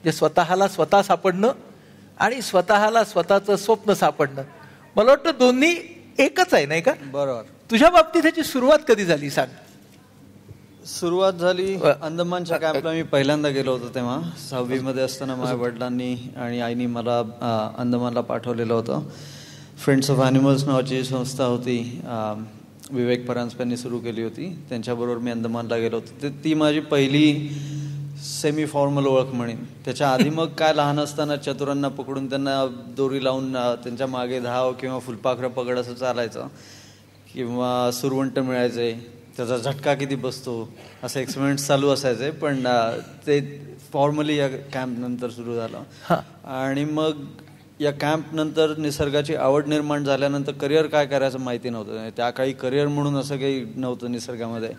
जे स्वतःला स्वतः सापडणं आणि स्वतःला स्वतःचं स्वप्न सापडणं, मला वाटतं दोन्ही एकच आहे, नाही का? बरोबर. तुझ्या बाबतीत ह्याची सुरुवात कधी झाली सांग? सुरुवात झाली अंदमानच्या कॅम्पला मी पहिल्यांदा गेलो होतो तेव्हा 6वी मध्ये असताना माझ्या वडिलांनी आणि आईनी मला अंदमानला पाठवलेलं होतं. फ्रेंड्स ऑफ ॲनिमल्स नावाची संस्था होती, विवेक परांजपेंनी सुरू केली होती. त्यांच्याबरोबर मी अंदमानला गेलो होतो. ती माझी पहिली सेमी फॉर्मल ओळख म्हणेन. त्याच्या आधी मग काय लहान असताना चतुरांना पकडून त्यांना दोरी लावून त्यांच्या मागे धाव किंवा फुलपाखरं पकड असं चालायचं, किंवा सुरवंट मिळायचे, त्याचा झटका किती बसतो असं एक्सपेरिमेंट्स चालू असायचे. पण ते फॉर्मली या कॅम्प नंतर सुरू झालं. आणि मग या कॅम्प नंतर निसर्गाची आवड निर्माण झाल्यानंतर करिअर काय करायचं माहिती नव्हतं. त्या काही करिअर म्हणून असं काही नव्हतं निसर्गामध्ये.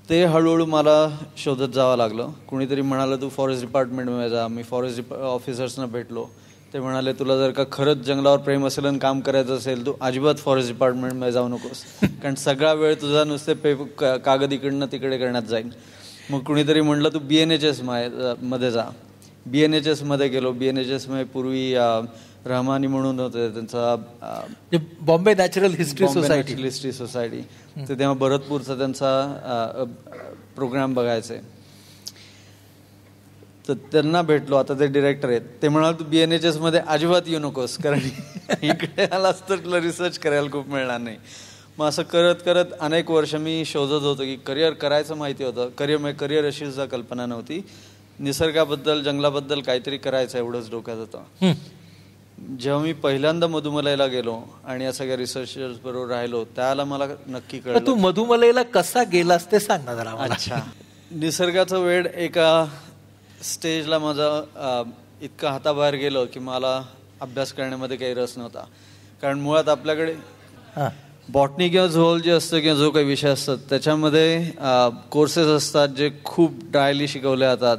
ते हळूहळू मला शोधत जावं लागलं. कुणीतरी म्हणालं तू फॉरेस्ट डिपार्टमेंटमध्ये जा. मी फॉरेस्ट ऑफिसर्सना भेटलो. ते म्हणाले तुला जर का खरंच जंगलावर प्रेम असेल आणि काम करायचं असेल तू अजिबात फॉरेस्ट डिपार्टमेंटमध्ये जाऊ नकोस, कारण सगळा वेळ तुझा नुसते कागद इकडनं तिकडे करण्यात जाईल. मग कुणीतरी म्हणलं तू BNHS मध्ये जा. BNHS मध्ये गेलो. BNHS मध्ये पूर्वी रहमानी म्हणून होते, त्यांचा बॉम्बे नॅचरल हिस्ट्री सोसायटी. ते तेव्हा भरतपूरचा त्यांचा प्रोग्राम बघायचे. तर त्यांना भेटलो. आता ते डिरेक्टर आहेत. ते म्हणाले तू BNHS मध्ये अजिबात येऊ नकोस, कारण इकडे आलास तर तुला रिसर्च करायला खूप मिळणार नाही. मग असं करत करत अनेक वर्ष मी शोधत होतो की करिअर करायचं माहिती होतं. करिअर अशी सुद्धा कल्पना नव्हती. निसर्गाबद्दल जंगलाबद्दल काहीतरी करायचं एवढंच डोक्यात होतं. जेव्हा मी पहिल्यांदा मधुमलाईला गेलो आणि या सगळ्या रिसर्चर्स बरोबर राहिलो त्याला मला नक्की कळलं. तू मधुमलाईला कसा गेलास ते सांग ना जरा. अच्छा. निसर्गाचं वेड एका स्टेजला माझा इतकं हाताबाहेर गेलो की मला अभ्यास करण्यामध्ये काही रस नव्हता. कारण मुळात आपल्याकडे बॉटनी किंवा झुऑलॉजी असतं किंवा जो काही विषय असतात त्याच्यामध्ये कोर्सेस असतात जे खूप ड्रायली शिकवले जातात.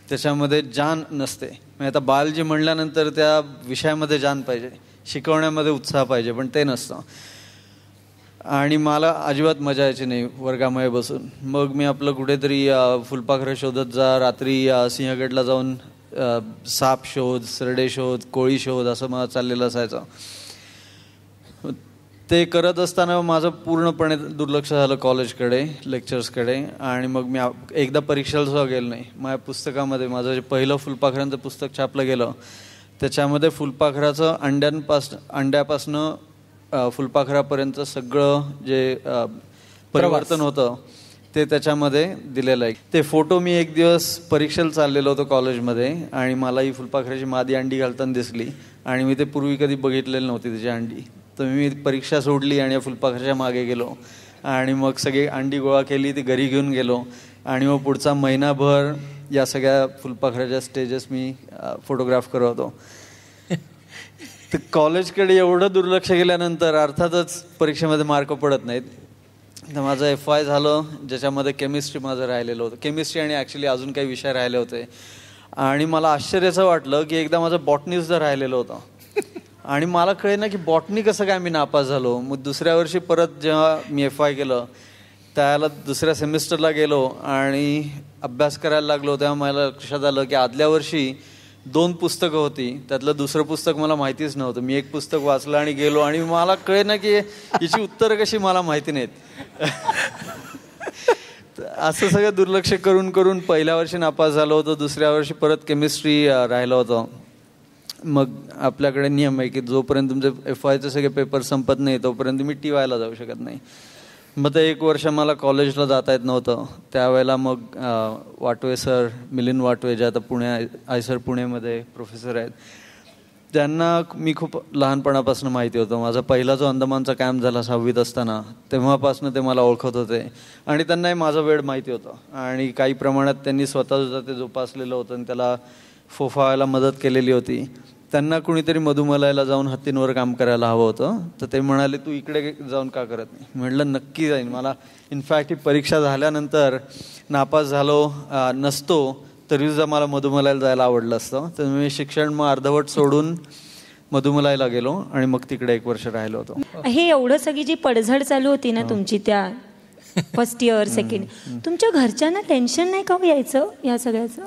त्याच्यामध्ये जान नसते. म्हणजे आता बायोलॉजी म्हणल्यानंतर त्या विषयामध्ये जान पाहिजे, शिकवण्यामध्ये उत्साह पाहिजे, पण ते नसतं. आणि मला अजिबात मजा यायची नाही वर्गामध्ये बसून. मग मी आपलं कुठेतरी फुलपाखरं शोधत जा, रात्री सिंहगडला जाऊन साप शोध, सरडे शोध, कोळी शोध असं मला चाललेलं असायचं. ते करत असताना माझं पूर्णपणे दुर्लक्ष झालं कॉलेजकडे, लेक्चर्सकडे. आणि मग मी एकदा परीक्षेला सुद्धा गेलो नाही. माझ्या पुस्तकामध्ये माझं जे पहिलं फुलपाखरांचं पुस्तक छापलं गेलं त्याच्यामध्ये फुलपाखराचं अंड्यापासनं फुलपाखरापर्यंत सगळं जे परिवर्तन होतं ते त्याच्यामध्ये दिलेलं आहे. ते फोटो मी एक दिवस परीक्षेला चाललेलो होतो कॉलेजमध्ये आणि मला ही फुलपाखराची मादी अंडी घालताना दिसली आणि मी ते पूर्वी कधी बघितलेली नव्हती त्याची अंडी. तर मी परीक्षा सोडली आणि या फुलपाखराच्या मागे गेलो आणि मग सगळी अंडी गोळा केली, ती घरी घेऊन गेलो. आणि मग पुढचा महिनाभर या सगळ्या फुलपाखराच्या स्टेजेस मी फोटोग्राफ करत होतो. तर कॉलेजकडे एवढं दुर्लक्ष केल्यानंतर अर्थातच परीक्षेमध्ये मार्क पडत नाहीत. तर माझं FY झालं ज्याच्यामध्ये केमिस्ट्री माझं राहिलेलं होतं. केमिस्ट्री आणि ॲक्च्युली अजून काही विषय राहिले होते. आणि मला आश्चर्याचं वाटलं की एकदा माझं बॉटनी सुद्धा राहिलेलं होतं. आणि मला कळे ना की बॉटनी कसं काय मी नापास झालो. मग दुसऱ्या वर्षी परत जेव्हा मी FY केलं त्याला दुसऱ्या सेमिस्टरला गेलो आणि अभ्यास करायला लागलो तेव्हा मला लक्षात आलं की आदल्या वर्षी 2 पुस्तकं होती, त्यातलं दुसरं पुस्तक मला माहितीच नव्हतं. मी एक पुस्तक वाचलं आणि गेलो आणि मला कळे ना की याची उत्तरं कशी मला माहिती नाहीत. असं सगळं दुर्लक्ष करून करून पहिल्या वर्षी नापास झालो होतो. दुसऱ्या वर्षी परत केमिस्ट्री राहिलं होतं. मग आपल्याकडे नियम आहे की जोपर्यंत तुमचे FYचे सगळे पेपर संपत नाही तोपर्यंत मी TYला जाऊ शकत नाही. मग ते 1 वर्ष मला कॉलेजला जाता येत नव्हतं. त्यावेळेला मग वाटवे सर, मिलिंद वाटवे जे आता आयसर पुणेमध्ये प्रोफेसर आहेत, त्यांना मी खूप लहानपणापासून माहिती होतं. माझा पहिला जो अंदमानचा कॅम्प झाला 6वीत असताना तेव्हापासून ते मला ओळखत होते आणि त्यांनाही माझं वेळ माहिती होतं. आणि काही प्रमाणात त्यांनी स्वतःसुद्धा ते जोपासलेलं होतं आणि त्याला फोफावायला मदत केलेली होती. त्यांना कुणीतरी मधुमलाईला जाऊन हत्तींवर काम करायला हवं होतं. तर ते म्हणाले तू इकडे जाऊन का करत नाही. म्हटलं नक्की जाईन. मला इनफॅक्ट ही परीक्षा झाल्यानंतर नापास झालो नसतो तरी सुद्धा मला मधुमलाईला जायला आवडलं असतं. तर मी शिक्षण मग अर्धवट सोडून मधुमलाईला गेलो आणि मग तिकडे 1 वर्ष राहिलो होतो. हे एवढं सगळी जी पडझड चालू होती ना तुमची त्या फर्स्ट इयर सेकंड, तुमच्या घरच्यांना टेन्शन नाही का यायचं या सगळ्याचं?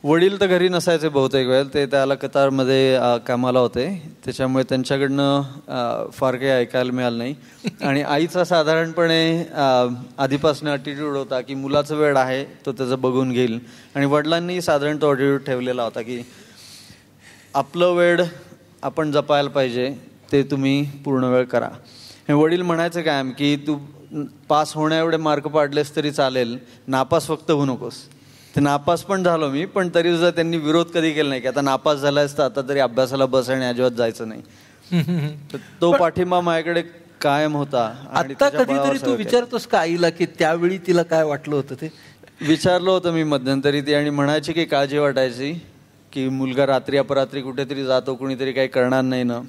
वडील तर घरी नसायचे बहुतेक वेळ, ते त्याला कतारमध्ये कामाला होते, त्याच्यामुळे त्यांच्याकडनं फार काही ऐकायला मिळालं नाही. आणि आईचा साधारणपणे आधीपासून ॲटिट्यूड होता की मुलाचं वेळ आहे तो त्याचं बघून घेईल, आणि वडिलांनी साधारण तो ॲटिट्यूड ठेवलेला होता की आपलं वेळ आपण जपायला पाहिजे, ते तुम्ही पूर्ण वेळ करा. हे वडील म्हणायचं काय की तू पास होण्या एवढे मार्क पाडलेस तरी चालेल, नापास फक्त होऊ नकोस. ते नापास पण झालो मी, पण तरी सुद्धा त्यांनी विरोध कधी केला नाही की आता नापास झालायस तर आता तरी अभ्यासाला बस आणि अजिबात जायचं नाही. तो पाठिंबा माझ्याकडे कायम होता. आता कधीतरी तू विचारतोस का आईला की त्यावेळी तिला काय वाटलं होतं? ते विचारलं होतं मी मध्यंतरी, ती आणि म्हणायची की काळजी वाटायची की मुलगा रात्री अपरात्री कुठेतरी जातो, कुणीतरी काही करणार नाही ना,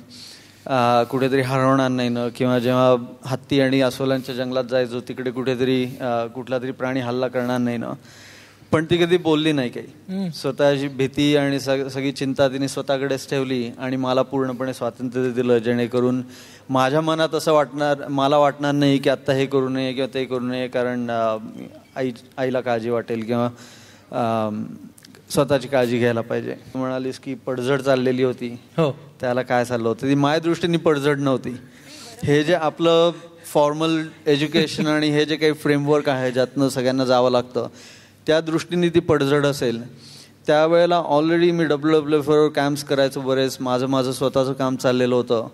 कुठेतरी हरवणार नाही ना, किंवा जेव्हा हत्ती आणि अस्वलांच्या जंगलात जायचो तिकडे कुठेतरी कुठला तरी प्राणी हल्ला करणार नाही ना. पण ती कधी बोलली नाही काही. स्वतःची भीती आणि सगळी चिंता तिने स्वतःकडेच ठेवली आणि मला पूर्णपणे स्वातंत्र्य दिलं, जेणेकरून माझ्या मनात असं मला वाटणार नाही की आत्ता हे करू नये किंवा ते करू नये, कारण आईला काळजी वाटेल किंवा स्वतःची काळजी घ्यायला पाहिजे. म्हणालीस की पडझड चाललेली होती, हो, त्याला काय चाललं होतं? ती माझ्या दृष्टीने पडझड नव्हती. हे जे आपलं फॉर्मल एज्युकेशन आणि हे जे काही फ्रेमवर्क आहे ज्यातनं सगळ्यांना जावं लागतं, त्या दृष्टीने ती पडझड असेल. त्यावेळेला ऑलरेडी मी WWFवर कॅम्प्स करायचो बरेच, माझं स्वतःचं काम चाललेलं होतं.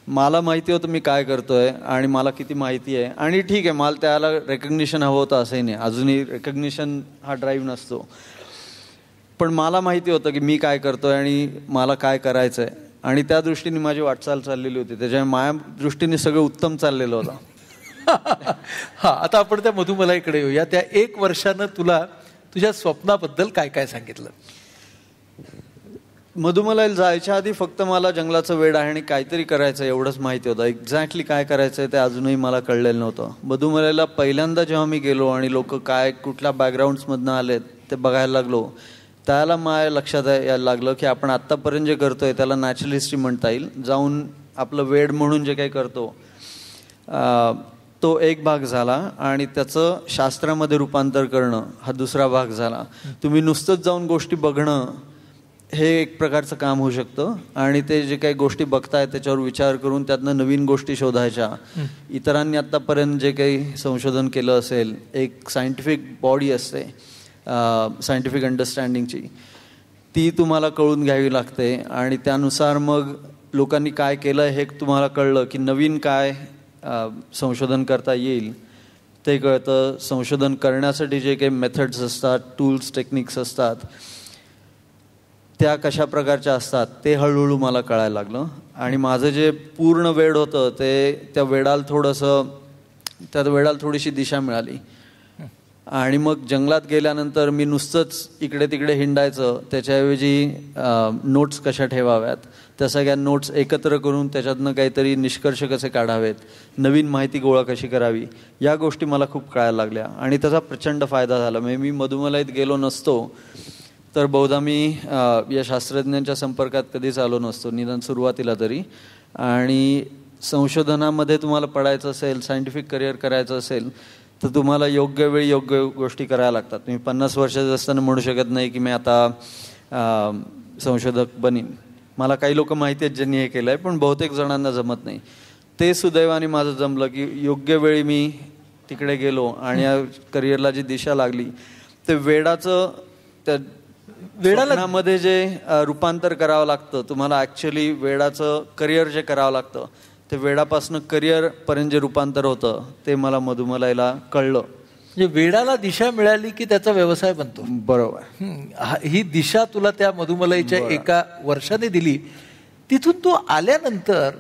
मला माहिती होतं मी काय करतोय आणि मला किती माहिती आहे. आणि ठीक आहे, मला त्याला रेकग्निशन हवं होतं असंही नाही, अजूनही रेकग्निशन हा ड्राईव्ह नसतो, पण मला माहिती होतं की मी काय करतोय आणि मला काय करायचं आहे, आणि त्या दृष्टीने माझी वाटचाल चाललेली होती. त्याच्यामुळे माझ्या दृष्टीने सगळं उत्तम चाललेलं होतं. हा, आता आपण त्या मधुमलाईकडे येऊया. त्या 1 वर्षानं तुला तुझ्या स्वप्नाबद्दल काय काय सांगितलं? मधुमलाईला जायच्या आधी फक्त मला जंगलाचं वेड आहे आणि काहीतरी करायचं एवढंच माहिती होतं. एक्झॅक्टली काय करायचं आहे ते अजूनही मला कळलेलं नव्हतं. मधुमलाईला पहिल्यांदा जेव्हा मी गेलो आणि लोक काय कुठल्या बॅकग्राऊंड्समधनं आलेत ते बघायला लागलो, त्याला माझ्या लक्षात यायला लागलं की आपण आत्तापर्यंत जे करतोय त्याला नॅचरल हिस्ट्री म्हणता येईल. जाऊन आपलं वेड म्हणून जे काही करतो तो एक भाग झाला, आणि त्याचं शास्त्रामध्ये रूपांतर करणं हा दुसरा भाग झाला. तुम्ही नुसतंच जाऊन गोष्टी बघणं हे एक प्रकारचं काम होऊ शकतं, आणि ते जे काही गोष्टी बघताय त्याच्यावर विचार करून त्यातनं नवीन गोष्टी शोधायच्या. इतरांनी आत्तापर्यंत जे काही संशोधन केलं असेल, एक सायंटिफिक बॉडी असते सायंटिफिक अंडरस्टँडिंगची, ती तुम्हाला कळून घ्यावी लागते, आणि त्यानुसार मग लोकांनी काय केलं हे तुम्हाला कळलं की नवीन काय संशोधन करता येईल ते कळतं. संशोधन करण्यासाठी जे काही मेथड्स असतात, टूल्स, टेक्निक्स असतात, त्या कशा प्रकारच्या असतात ते हळूहळू मला कळायला लागलं. आणि माझं जे पूर्ण वेड होतं त्या वेडाला थोडीशी दिशा मिळाली. आणि मग जंगलात गेल्यानंतर मी नुसतंच इकडे तिकडे हिंडायचं, त्याच्याऐवजी नोट्स कशा ठेवाव्यात, त्या सगळ्या नोट्स एकत्र करून त्याच्यातनं काहीतरी निष्कर्ष कसे काढावेत, नवीन माहिती गोळा कशी करावी, या गोष्टी मला खूप कळायला लागल्या. आणि त्याचा प्रचंड फायदा झाला. म्हणजे मी मधुमलाईत गेलो नसतो तर बहुधा मी या शास्त्रज्ञांच्या संपर्कात कधीच आलो नसतो, निदान सुरुवातीला तरी. आणि संशोधनामध्ये तुम्हाला पडायचं असेल, सायंटिफिक करिअर करायचं असेल, तर तुम्हाला योग्य वेळी योग्य गोष्टी करायला लागतात. तुम्ही 50 वर्षाचं असताना म्हणू शकत नाही की मी आता संशोधक बनीन. मला काही लोक माहिती आहेत ज्यांनी हे केलं आहे, पण बहुतेक जणांना जमत नाही. ते सुदैवाने माझं जमलं की योग्य वेळी मी तिकडे गेलो आणि या करिअरला जी दिशा लागली, ते वेडाचं त्या वेडामध्ये जे रूपांतर करावं लागतं तुम्हाला, ॲक्च्युली वेडाचं करिअर जे करावं लागतं ते वेडापासून करिअर पर्यंत जे रूपांतर होतं ते मला मधुमलाईला कळलं. म्हणजे वेडाला दिशा मिळाली की त्याचा व्यवसाय बनतो. बरोबर. ही दिशा तुला त्या मधुमलाईच्या 1 वर्षाने दिली. तिथून तू आल्यानंतर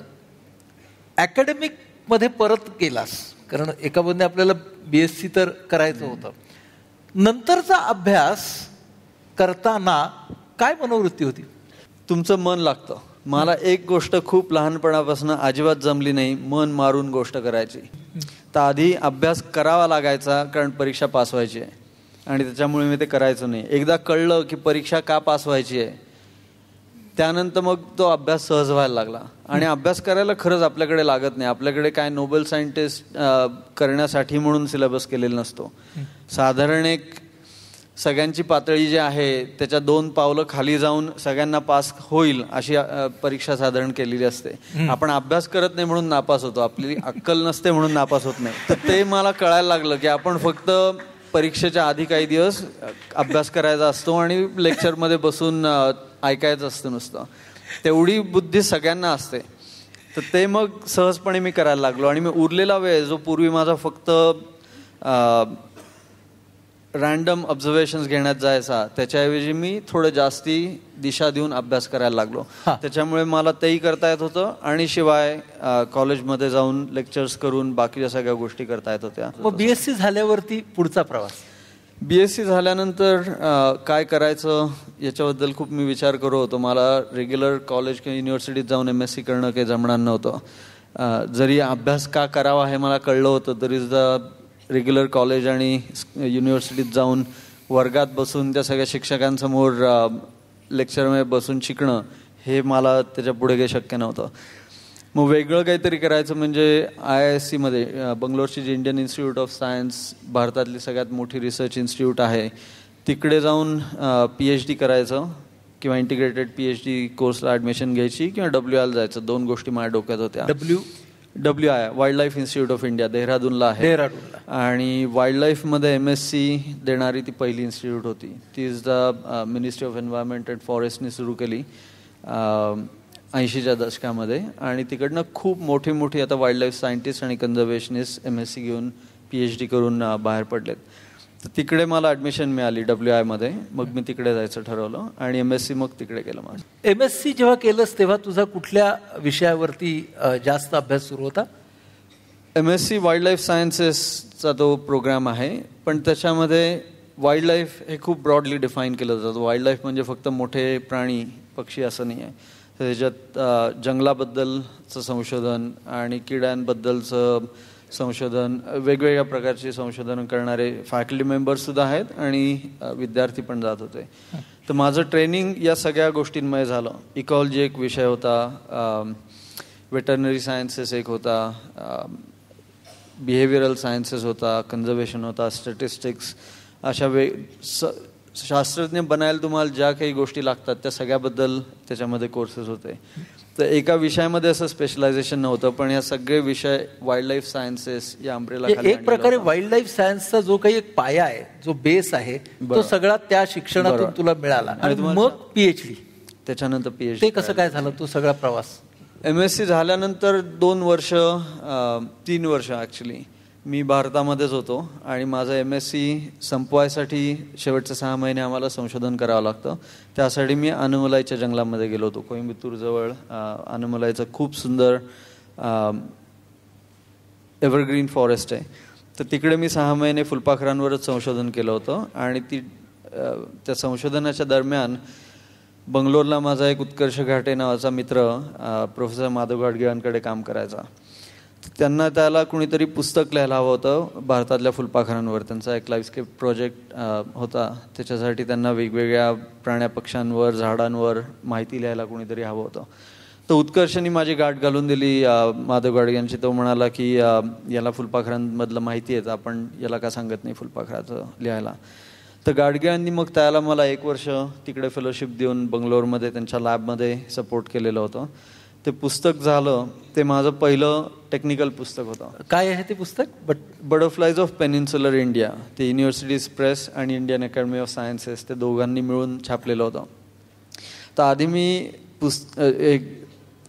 अकॅडमिक मध्ये परत गेलास, कारण एका बाजूने आपल्याला BSc तर करायचं होतं. नंतरचा अभ्यास करताना काय मनोवृत्ती होती? तुमचं मन लागतं. मला एक गोष्ट खूप लहानपणापासून अजिबात जमली नाही, मन मारून गोष्ट करायची. तर आधी अभ्यास करावा लागायचा कारण परीक्षा पास व्हायची आहे, आणि त्याच्यामुळे मी ते करायचो नाही. एकदा कळलं की परीक्षा का पास व्हायची आहे, त्यानंतर मग तो अभ्यास सहज व्हायला लागला. आणि अभ्यास करायला खरंच आपल्याकडे लागत नाही. आपल्याकडे काय नोबेल सायंटिस्ट करण्यासाठी म्हणून सिलेबस केलेला नसतो. साधारण एक सगळ्यांची पातळी जी आहे त्याच्या 2 पावलं खाली जाऊन सगळ्यांना पास होईल अशी परीक्षा साधारण केलेली असते. आपण अभ्यास करत नाही म्हणून नापास होतो, आपली अक्कल नसते म्हणून नापास होत नाही. तर ते मला कळायला लागलं की आपण फक्त परीक्षेच्या आधी काही दिवस अभ्यास करायचा असतो आणि लेक्चरमध्ये बसून ऐकायचं असतं नुसतं. तेवढी बुद्धी सगळ्यांना असते. तर ते मग सहजपणे मी करायला लागलो आणि मी उरलेला वेळ जो पूर्वी माझा फक्त रँडम ऑब्झर्वेशन्स घेण्यात जायचा त्याच्याऐवजी मी थोडं जास्ती दिशा देऊन अभ्यास करायला लागलो. त्याच्यामुळे मला तेही करता येत होतं आणि शिवाय कॉलेजमध्ये जाऊन लेक्चर्स करून बाकीच्या सगळ्या गोष्टी करता येत होत्या. मग BSc झाल्यावरती पुढचा प्रवास? BSc झाल्यानंतर काय करायचं याच्याबद्दल खूप मी विचार करत होतो. मला रेग्युलर कॉलेज किंवा युनिव्हर्सिटीत जाऊन MSc करणं काही जमणार नव्हतं. जरी अभ्यास का करावा हे मला कळलं होतं तरी सुद्धा रेग्युलर कॉलेज आणि युनिव्हर्सिटीत जाऊन वर्गात बसून त्या सगळ्या शिक्षकांसमोर लेक्चरमध्ये बसून शिकणं हे मला त्याच्या पुढे काही शक्य नव्हतं. मग वेगळं काहीतरी करायचं म्हणजे IISc मध्ये बंगलोरची जी इंडियन इन्स्टिट्यूट ऑफ सायन्स भारतातली सगळ्यात मोठी रिसर्च इन्स्टिट्यूट आहे तिकडे जाऊन PhD करायचं किंवा इंटिग्रेटेड PhD कोर्सला ॲडमिशन घ्यायची किंवा WI जायचं. 2 गोष्टी माझ्या डोक्यात होत्या. WI wildlife institute of India देहरादूनला आहे आणि वाईल्ड लाईफमध्ये MSc देणारी ती पहिली इन्स्टिट्यूट होती. ती is the ministry of environment and फॉरेस्टने सुरू केली 80च्या दशकामध्ये आणि तिकडनं खूप मोठी आता वाईल्ड लाईफ सायंटिस्ट आणि कन्झर्वेशनिस्ट MSc घेऊन PhD करून बाहेर पडलेत. तर तिकडे मला ॲडमिशन मिळाली WI मध्ये. मग मी तिकडे जायचं ठरवलं आणि MSc मग तिकडे केलं माझं. MSc जेव्हा केलंस तेव्हा तुझा कुठल्या विषयावरती जास्त अभ्यास सुरू होता? MSc वाईल्ड लाईफ सायन्सेसचा तो प्रोग्राम आहे पण त्याच्यामध्ये वाईल्ड लाईफ हे खूप ब्रॉडली डिफाईन केलं जातं. वाईल्ड लाईफ म्हणजे फक्त मोठे प्राणी पक्षी असं नाही आहे. तर त्याच्यात जंगलाबद्दलचं संशोधन आणि किड्यांबद्दलचं संशोधन, वेगवेगळ्या प्रकारचे संशोधन करणारे फॅकल्टी मेंबर्ससुद्धा आहेत आणि विद्यार्थी पण जात होते. तर माझं ट्रेनिंग या सगळ्या गोष्टींमध्ये झालं. इकॉलॉजी एक विषय होता, वेटरनरी सायन्सेस एक होता, बिहेवियरल सायन्सेस होता, कन्झर्वेशन होता, स्टॅटिस्टिक्स, अशा शास्त्रज्ञ बनायला तुम्हाला ज्या काही गोष्टी लागतात त्या सगळ्याबद्दल त्याच्यामध्ये कोर्सेस होते. तर एका विषयामध्ये असं स्पेशलायझेशन नव्हतं पण या सगळे विषय वाईल्ड लाईफ सायन्सेस या अम्ब्रेला खाली. एक प्रकारे वाईल्ड लाईफ सायन्सचा जो काही एक पाया आहे, जो बेस आहे, तो सगळा त्या शिक्षणातून तुला मिळाला आणि मग PhD, त्याच्यानंतर PhD. ते कसं काय झालं तो सगळा प्रवास? MSc झाल्यानंतर 3 वर्ष ॲक्च्युली मी भारतामध्येच होतो आणि माझं MSc संपवायसाठी शेवटचे 6 महिने आम्हाला संशोधन करावं लागतं. त्यासाठी मी अनुमलाईच्या जंगलामध्ये गेलो होतो. कोइंबतूरजवळ अनुमलाईचं खूप सुंदर एव्हरग्रीन फॉरेस्ट आहे. तर तिकडे मी 6 महिने फुलपाखरांवरच संशोधन केलं होतं आणि त्या संशोधनाच्या दरम्यान बंगलोरला माझा एक उत्कर्ष घाटे नावाचा मित्र प्रोफेसर माधव गाडगिळांकडे काम करायचा. त्याला कुणीतरी पुस्तक लिहायला हवं होतं भारतातल्या फुलपाखरांवर. त्यांचा एक लाईफस्केप प्रोजेक्ट होता. त्याच्यासाठी त्यांना वेगवेगळ्या प्राण्या पक्ष्यांवर, झाडांवर माहिती लिहायला कुणीतरी हवं होतं. तर उत्कर्षाने माझी गाठ घालून दिली माधव गाडगिळांची. तो म्हणाला की याला फुलपाखरांमधलं माहिती आहे, आपण याला का सांगत नाही फुलपाखराचं लिहायला. तर गाडगिळांनी मग त्याला मला 1 वर्ष तिकडे फेलोशिप देऊन बंगलोरमध्ये त्यांच्या लॅबमध्ये सपोर्ट केलेलं होतं. ते पुस्तक झालं. ते माझं पहिलं टेक्निकल पुस्तक होतं. काय आहे ते पुस्तक? Butterflies of peninsular India. ते युनिव्हर्सिटीज प्रेस आणि इंडियन अकॅडमी ऑफ सायन्सेस ते दोघांनी मिळून छापलेलं होतं. तर आधी मी एक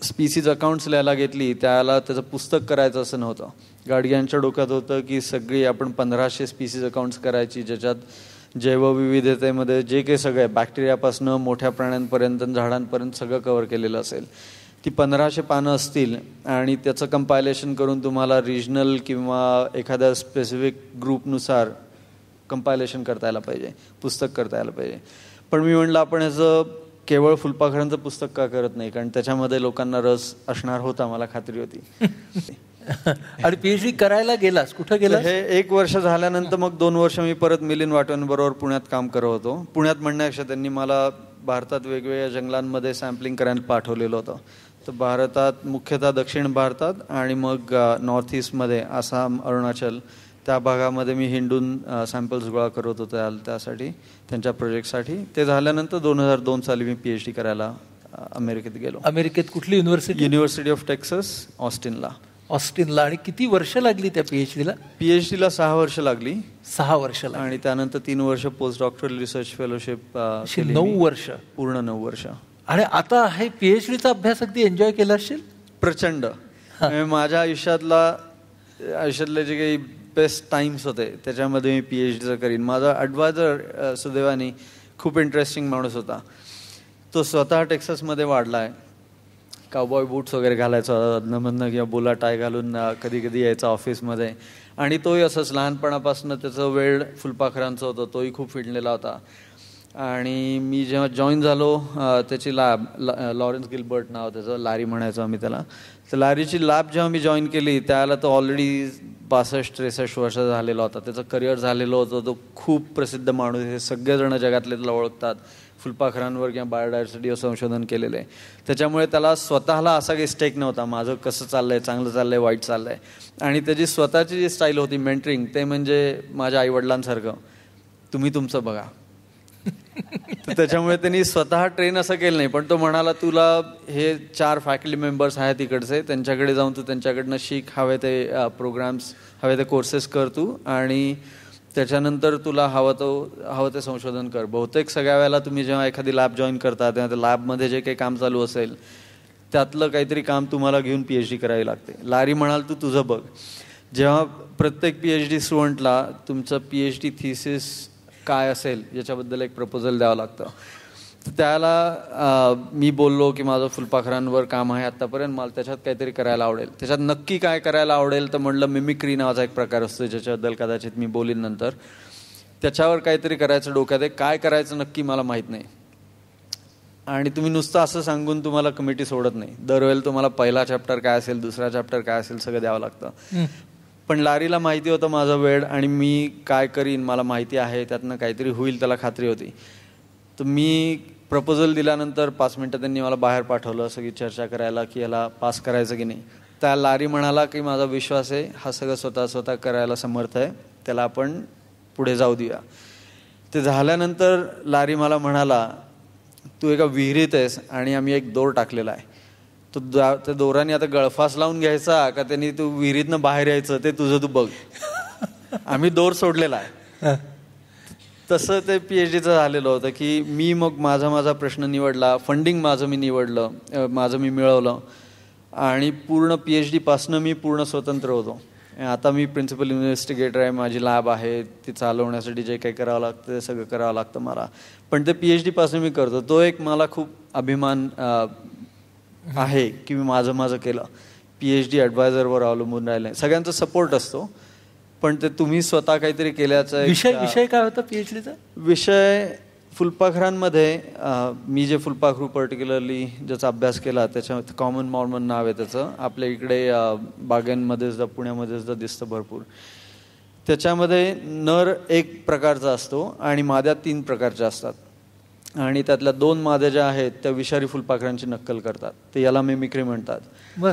स्पीसीज अकाउंट्स लिहायला घेतली, त्याला त्याचं पुस्तक करायचं असं नव्हतं. गाडगिळांच्या डोक्यात होतं की सगळी आपण 1500 स्पीसीज अकाउंट्स करायची, ज्याच्यात जैवविविधतेमध्ये जे काही सगळं बॅक्टेरियापासून मोठ्या प्राण्यांपर्यंत झाडांपर्यंत सगळं कव्हर केलेलं असेल. ती 1500 पानं असतील आणि त्याचं कंपायलेशन करून तुम्हाला रिजनल किंवा एखाद्या स्पेसिफिक ग्रुपनुसार कंपायलेशन करता यायला पाहिजे, पुस्तक करता यायला पाहिजे. पण मी म्हटलं आपण ह्याचं केवळ फुलपाखरांचं पुस्तक का करत नाही, कारण त्याच्यामध्ये लोकांना रस असणार होता, मला खात्री होती. आणि PhD करायला गेलास? कुठं गेला? हे 1 वर्ष झाल्यानंतर मग 2 वर्ष मी परत मिलिंद वाटवांबरोबर पुण्यात काम करत होतो. पुण्यात म्हणण्यापेक्षा त्यांनी मला भारतात वेगवेगळ्या जंगलांमध्ये सॅम्पलिंग करायला पाठवलेलं होतं. तर भारतात मुख्यतः दक्षिण भारतात आणि मग नॉर्थ ईस्टमध्ये आसाम, अरुणाचल त्या भागामध्ये मी हिंडून सॅम्पल्स गोळा करत होतो त्यासाठी, त्यांच्या प्रोजेक्टसाठी. ते झाल्यानंतर 2002 साली मी PhD करायला अमेरिकेत गेलो. अमेरिकेत कुठली युनिव्हर्सिटी? युनिव्हर्सिटी ऑफ टेक्सास ऑस्टिनला. ऑस्टिनला. आणि किती वर्ष लागली त्या PhD ला? PhD ला 6 वर्ष लागली. 6 वर्ष लागली. आणि त्यानंतर 3 वर्ष पोस्ट डॉक्टरल रिसर्च फेलोशिप. 9 वर्ष. पूर्ण 9 वर्ष. आणि आता हे PhDचा अभ्यास अगदी एन्जॉय केला असेल? प्रचंड. माझ्या आयुष्यातले जे काही बेस्ट टाइम्स होते त्याच्यामध्ये मी PhDचं करीन. माझा ॲडवायझर सुदैवानी खूप इंटरेस्टिंग माणूस होता. तो स्वतः टेक्सासमध्ये वाढला आहे. काउबॉय बूट्स वगैरे घालायचा अधनमधनं, किंवा बोला टाय घालून कधी कधी यायचा ऑफिसमध्ये. आणि तोही असंच लहानपणापासून त्याचं वेळ फुलपाखरांचं होतं, तोही खूप फिरलेला होता. आणि मी जेव्हा जॉईन झालो, त्याची लॅब, लॉरेन्स गिल्बर्ट नाव त्याचं, लारी म्हणायचो आम्ही त्याला. तर लारीची लॅब जेव्हा मी जॉईन केली त्याला तो ऑलरेडी 62-63 वर्ष झालेला होता. त्याचं करिअर झालेलं होतं. तो खूप प्रसिद्ध माणूस, हे सगळेजण जगातले त्याला ओळखतात. फुलपाखरांवर किंवा बायोडायव्हर्सिटीवर संशोधन केलेलं आहे. त्याच्यामुळे त्याला स्वतःला असा काही स्टेक नव्हता, माझं कसं चाललंय, चांगलं चाललंय, वाईट चाललंय. आणि त्याची स्वतःची जी स्टाईल होती मेंटरिंग, ते म्हणजे माझ्या आईवडिलांसारखं, तुम्ही तुमचं बघा. त्याच्यामुळे त्यांनी स्वतः ट्रेन असं केलं नाही, पण तो म्हणाला तुला हे 4 फॅकल्टी मेंबर्स आहेत तिकडचे, त्यांच्याकडे जाऊन तू त्यांच्याकडनं शिक, हवे ते प्रोग्राम्स, हवे ते कोर्सेस कर तू, आणि त्याच्यानंतर तुला हवं ते संशोधन कर. बहुतेक सगळ्या वेळेला तुम्ही जेव्हा एखादी लॅब जॉईन करता तेव्हा त्या लॅबमध्ये जे काही काम चालू असेल त्यातलं काहीतरी काम तुम्हाला घेऊन PhD करावी लागते. लारी म्हणाल तू तुझं बघ. जेव्हा प्रत्येक PhD स्टुडंटला तुमचं PhD थिसिस काय असेल याच्याबद्दल एक प्रपोजल द्यावं लागतं. त्याला मी बोललो की माझं फुलपाखरांवर काम आहे आत्तापर्यंत, मला त्याच्यात काहीतरी करायला आवडेल. त्याच्यात नक्की काय करायला आवडेल तर म्हणलं मिमिक्री नावाचा एक प्रकार असतो ज्याच्याबद्दल कदाचित मी बोलीन नंतर. त्याच्यावर काहीतरी करायचं डोक्यात आहे, काय करायचं नक्की मला माहीत नाही. आणि तुम्ही नुसतं असं सांगून तुम्हाला कमिटी सोडत नाही. दरवेळेला तुम्हाला पहिला चॅप्टर काय असेल, दुसरा चॅप्टर काय असेल, सगळं द्यावं लागतं. पण लारीला माहिती होतं माझा वेळ आणि मी काय करीन, मला माहिती आहे त्यातनं काहीतरी होईल, त्याला खात्री होती. तर मी प्रपोजल दिल्यानंतर 5 मिनटं त्यांनी मला बाहेर पाठवलं सगळी चर्चा करायला की याला पास करायचं की नाही. त्या लारी म्हणाला की माझा विश्वास आहे, हा सगळं स्वतः करायला समर्थ आहे, त्याला आपण पुढे जाऊ देऊया. ते झाल्यानंतर लारी मला म्हणाला तू एका विहिरीत आहेस आणि आम्ही एक दोर टाकलेला आहे, तू त्या दोराने आता गळफास लावून घ्यायचा का त्यांनी तू विहिरीतनं बाहेर यायचं ते तुझं तू बघ. आम्ही दोर सोडलेला आहे. तसं ते PhDचं झालेलं होतं की मी मग माझा प्रश्न निवडला, फंडिंग माझं मी निवडलं, माझं मी मिळवलं आणि पूर्ण PhD पासनं मी पूर्ण स्वतंत्र होतो. आता मी प्रिन्सिपल इन्व्हेस्टिगेटर आहे, माझी लॅब आहे, ती चालवण्यासाठी जे काही करावं लागतं ते सगळं करावं लागतं मला. पण ते PhD पासून मी करतो, तो एक मला खूप अभिमान आहे की मी माझं केलं. PhD ॲडवायझरवर अवलंबून राहिलं नाही. सगळ्यांचा सपोर्ट असतो पण ते तुम्ही स्वतः काहीतरी केल्याचा विषय काय होता PhDचा विषय? फुलपाखरांमध्ये मी जे फुलपाखरू पर्टिक्युलरली ज्याचा अभ्यास केला त्याच्यामध्ये कॉमन मॉर्मन नाव आहे त्याचं. आपल्या इकडे बागांमध्ये सुद्धा, पुण्यामध्ये सुद्धा दिसतं भरपूर. त्याच्यामध्ये नर एक प्रकारचा असतो आणि माद्या 3 प्रकारच्या असतात आणि त्यातल्या 2 माद्या ज्या आहेत त्या विषारी फुलपाखरांची नक्कल करतात. ते याला मिमिक्री म्हणतात. बरं.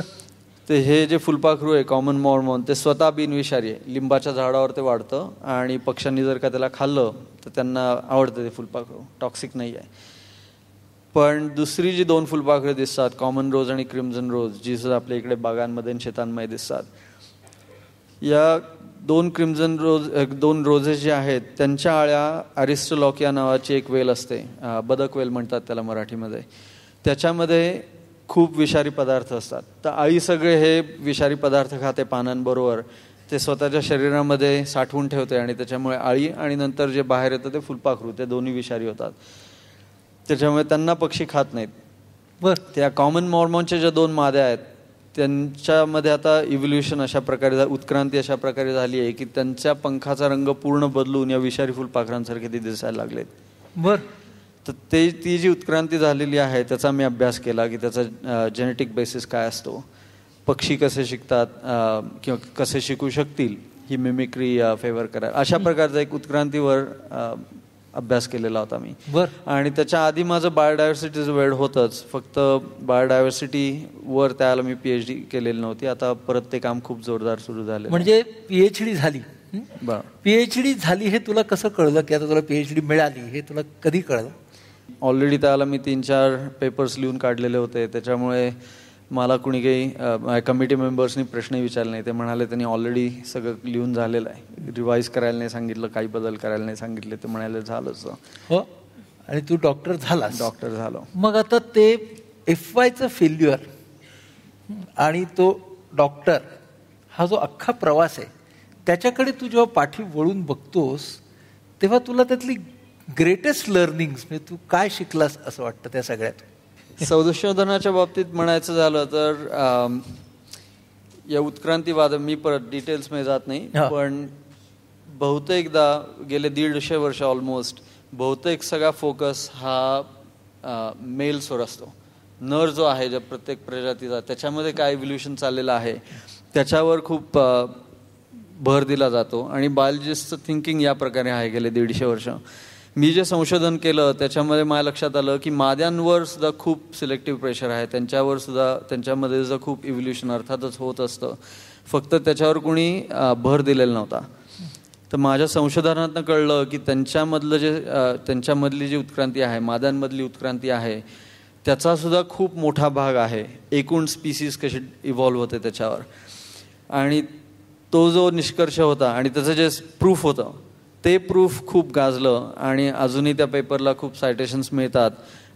ते हे जे फुलपाखरू आहे कॉमन मॉर्मॉन ते स्वतः बिनविषारी आहे. लिंबाच्या झाडावर ते वाढतं आणि पक्ष्यांनी जर का त्याला खाल्लं तर त्यांना आवडतं ते फुलपाखरू, टॉक्सिक नाही आहे. पण दुसरी जी 2 फुलपाखरं दिसतात, कॉमन रोज आणि क्रिम्झन रोज, जी सुद्धा आपल्या इकडे बागांमध्ये आणि शेतांमध्ये दिसतात, या 2 रोजेस जे आहेत त्यांच्या आळ्या अरिस्टोलॉकिया नावाची एक वेल असते, बदक वेल म्हणतात त्याला मराठीमध्ये, त्याच्यामध्ये खूप विषारी पदार्थ असतात. तर आई सगळे हे विषारी पदार्थ खाते पानांबरोबर, ते स्वतःच्या शरीरामध्ये साठवून ठेवते आणि त्याच्यामुळे आळी आणि नंतर जे बाहेर येतं ते फुलपाखरू, ते दोन्ही विषारी होतात. त्याच्यामुळे त्यांना पक्षी खात नाहीत. बरं. त्या कॉमन मॉर्मॉनच्या ज्या 2 माद्या आहेत त्यांच्यामध्ये आता इव्होल्युशन अशा प्रकारे, उत्क्रांती अशा प्रकारे झाली आहे की त्यांच्या पंखाचा रंग पूर्ण बदलून या विषारी फुलपाखरांसारखे ते दिसायला लागलेत. बरं. तर ती जी उत्क्रांती झालेली आहे त्याचा मी अभ्यास केला की त्याचा जेनेटिक बेसिस काय असतो, पक्षी कसे शिकतात किंवा कसे शिकू शकतील ही मिमिक्री फेवर करायला, अशा प्रकारचा एक उत्क्रांतीवर अभ्यास केलेला होता मी. बरं. आणि त्याच्या आधी माझं बायोडायव्हर्सिटीचं वेळ होतंच, फक्त बायोडायव्हर्सिटीवर त्याला मी PhD केलेली नव्हती. आता परत ते काम खूप जोरदार सुरू झालं. म्हणजे PhD झाली बरं. PhD झाली हे तुला कसं कळलं की आता तुला PhD मिळाली हे तुला कधी कळलं? ऑलरेडी त्याला मी 3-4 पेपर्स लिहून काढलेले होते, त्याच्यामुळे मला कुणी काही कमिटी मेंबर्सनी प्रश्न विचारले नाही. ते म्हणाले त्यांनी ऑलरेडी सगळं लिहून झालेलं आहे, रिवाईज करायला नाही सांगितलं, काही बदल करायला नाही सांगितले. ते म्हणाले झालंच. हो, आणि तू डॉक्टर झालास. डॉक्टर झालो. मग आता ते FYचं फेल्युअर आणि तो डॉक्टर हा जो अख्खा प्रवास आहे त्याच्याकडे तू जेव्हा पाठी वळून बघतोस तेव्हा तुला त्यातली ग्रेटेस्ट लर्निंग म्हणजे तू काय शिकलास असं वाटतं त्या सगळ्यात? संशोधनाच्या बाबतीत म्हणायचं झालं तर या उत्क्रांतीवाद, मी परत डिटेल्समध्ये जात नाही, पण बहुतेकदा गेले 150 वर्ष ऑलमोस्ट बहुतेक सगळा फोकस हा मेल्सवर असतो. नर जो आहे ज्या प्रत्येक प्रजातीचा त्याच्यामध्ये काय इव्होल्युशन चाललेलं आहे त्याच्यावर खूप भर दिला जातो. आणि बायोलॉजिस्टचं थिंकिंग या प्रकारे आहे गेले 150 वर्ष. मी जे संशोधन केलं त्याच्यामध्ये माझ्या लक्षात आलं की माद्यांवर सुद्धा खूप सिलेक्टिव्ह प्रेशर आहे, त्यांच्यावर सुद्धा त्यांच्यामध्ये सुद्धा खूप इव्होल्युशन अर्थातच होत असतं, फक्त त्याच्यावर कुणी भर दिलेला नव्हता. तर माझ्या संशोधनातनं कळलं की त्यांच्यामधली जी उत्क्रांती आहे, माद्यांमधली उत्क्रांती आहे, त्याचा सुद्धा खूप मोठा भाग आहे एकूण स्पीसीज कशी इव्हॉल्व्ह होते त्याच्यावर. आणि तो जो निष्कर्ष होता आणि त्याचं जे प्रूफ होतं ते प्रूफ खूप गाजलं आणि अजूनही त्या पेपरला खूप सायटेशन्स मिळतात